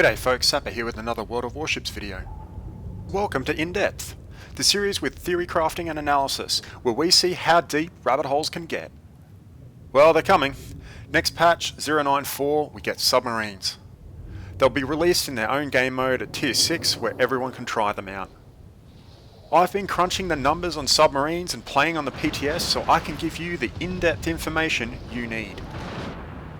G'day folks, Sapper here with another World of Warships video. Welcome to In Depth, the series with theory crafting and analysis, where we see how deep rabbit holes can get. Well, they're coming. Next patch, 094, we get submarines. They'll be released in their own game mode at Tier 6, where everyone can try them out. I've been crunching the numbers on submarines and playing on the PTS so I can give you the in-depth information you need.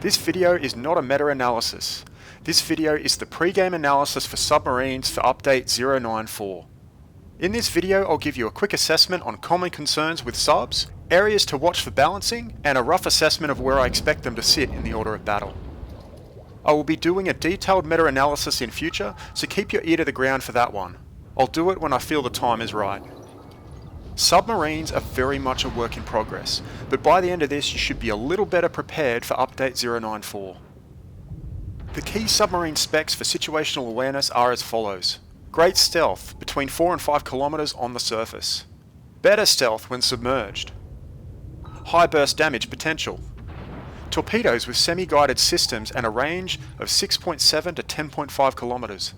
This video is not a meta-analysis. This video is the pre-game analysis for submarines for update 094. In this video I'll give you a quick assessment on common concerns with subs, areas to watch for balancing, and a rough assessment of where I expect them to sit in the order of battle. I will be doing a detailed meta-analysis in future, so keep your ear to the ground for that one. I'll do it when I feel the time is right. Submarines are very much a work in progress, but by the end of this you should be a little better prepared for update 094. The key submarine specs for situational awareness are as follows. Great stealth, between 4 and 5 kilometers on the surface. Better stealth when submerged. High burst damage potential. Torpedoes with semi-guided systems and a range of 6.7 to 10.5 kilometers.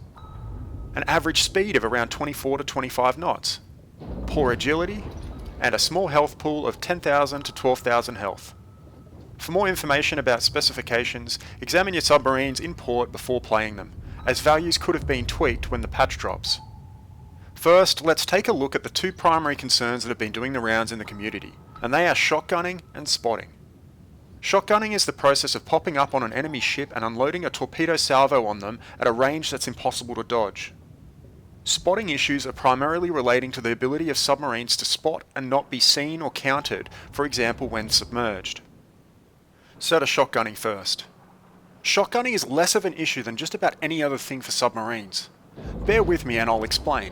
An average speed of around 24 to 25 knots. Poor agility, and a small health pool of 10,000 to 12,000 health. For more information about specifications, examine your submarines in port before playing them, as values could have been tweaked when the patch drops. First, let's take a look at the two primary concerns that have been doing the rounds in the community, and they are shotgunning and spotting. Shotgunning is the process of popping up on an enemy ship and unloading a torpedo salvo on them at a range that's impossible to dodge. Spotting issues are primarily relating to the ability of submarines to spot and not be seen or counted, for example when submerged. So to shotgunning first. Shotgunning is less of an issue than just about any other thing for submarines. Bear with me and I'll explain.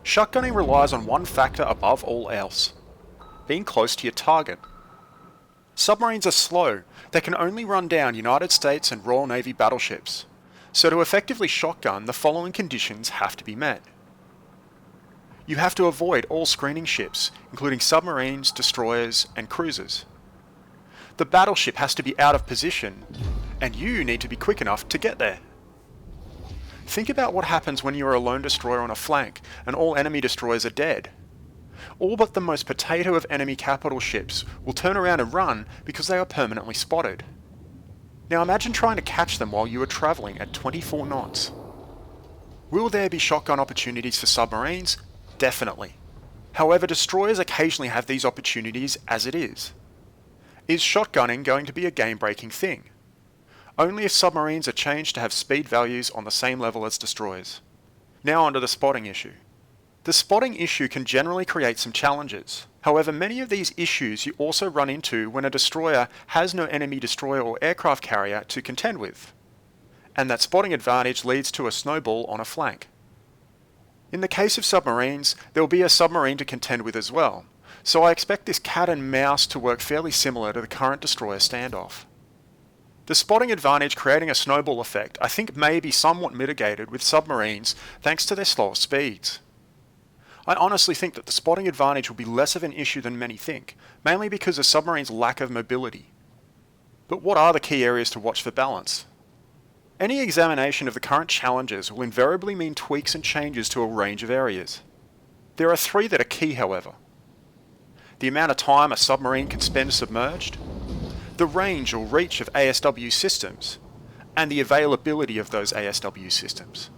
Shotgunning relies on one factor above all else: being close to your target. Submarines are slow. They can only run down United States and Royal Navy battleships. So to effectively shotgun, the following conditions have to be met. You have to avoid all screening ships, including submarines, destroyers, and cruisers. The battleship has to be out of position, and you need to be quick enough to get there. Think about what happens when you are a lone destroyer on a flank and all enemy destroyers are dead. All but the most potato of enemy capital ships will turn around and run because they are permanently spotted. Now imagine trying to catch them while you are travelling at 24 knots. Will there be shotgun opportunities for submarines? Definitely. However, destroyers occasionally have these opportunities as it is. Is shotgunning going to be a game-breaking thing? Only if submarines are changed to have speed values on the same level as destroyers. Now onto the spotting issue. The spotting issue can generally create some challenges. However, many of these issues you also run into when a destroyer has no enemy destroyer or aircraft carrier to contend with, and that spotting advantage leads to a snowball on a flank. In the case of submarines, there will be a submarine to contend with as well, so I expect this cat and mouse to work fairly similar to the current destroyer standoff. The spotting advantage creating a snowball effect I think may be somewhat mitigated with submarines thanks to their slower speeds. I honestly think that the spotting advantage will be less of an issue than many think, mainly because of submarines' lack of mobility. But what are the key areas to watch for balance? Any examination of the current challenges will invariably mean tweaks and changes to a range of areas. There are three that are key, however. The amount of time a submarine can spend submerged, the range or reach of ASW systems, and the availability of those ASW systems.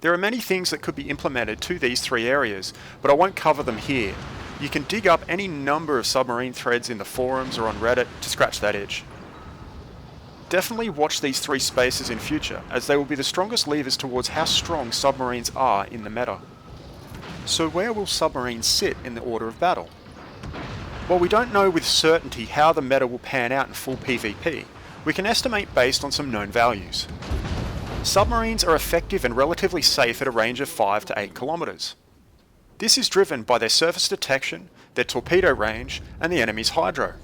There are many things that could be implemented to these three areas, but I won't cover them here. You can dig up any number of submarine threads in the forums or on Reddit to scratch that itch. Definitely watch these three spaces in future, as they will be the strongest levers towards how strong submarines are in the meta. So where will submarines sit in the order of battle? While we don't know with certainty how the meta will pan out in full PvP, we can estimate based on some known values. Submarines are effective and relatively safe at a range of 5 to 8 kilometers. This is driven by their surface detection, their torpedo range, and the enemy's hydro.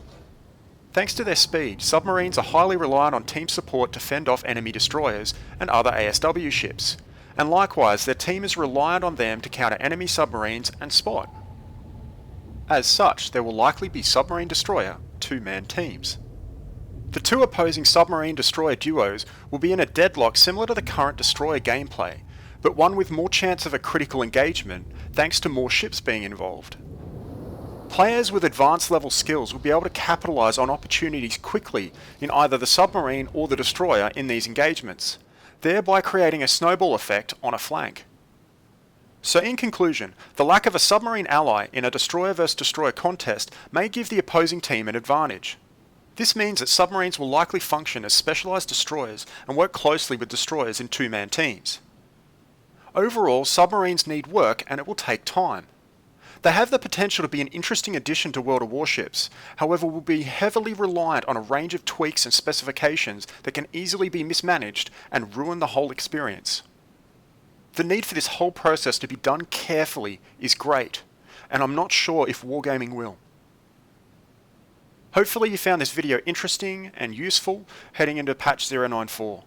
Thanks to their speed, submarines are highly reliant on team support to fend off enemy destroyers and other ASW ships, and likewise their team is reliant on them to counter enemy submarines and spot. As such, there will likely be submarine destroyer two-man teams. The two opposing submarine-destroyer duos will be in a deadlock similar to the current destroyer gameplay, but one with more chance of a critical engagement thanks to more ships being involved. Players with advanced level skills will be able to capitalise on opportunities quickly in either the submarine or the destroyer in these engagements, thereby creating a snowball effect on a flank. So in conclusion, the lack of a submarine ally in a destroyer versus destroyer contest may give the opposing team an advantage. This means that submarines will likely function as specialised destroyers and work closely with destroyers in two-man teams. Overall, submarines need work and it will take time. They have the potential to be an interesting addition to World of Warships, however will be heavily reliant on a range of tweaks and specifications that can easily be mismanaged and ruin the whole experience. The need for this whole process to be done carefully is great, and I'm not sure if Wargaming will. Hopefully you found this video interesting and useful heading into patch 094.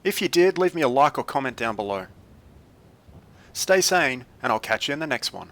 If you did, leave me a like or comment down below. Stay sane, and I'll catch you in the next one.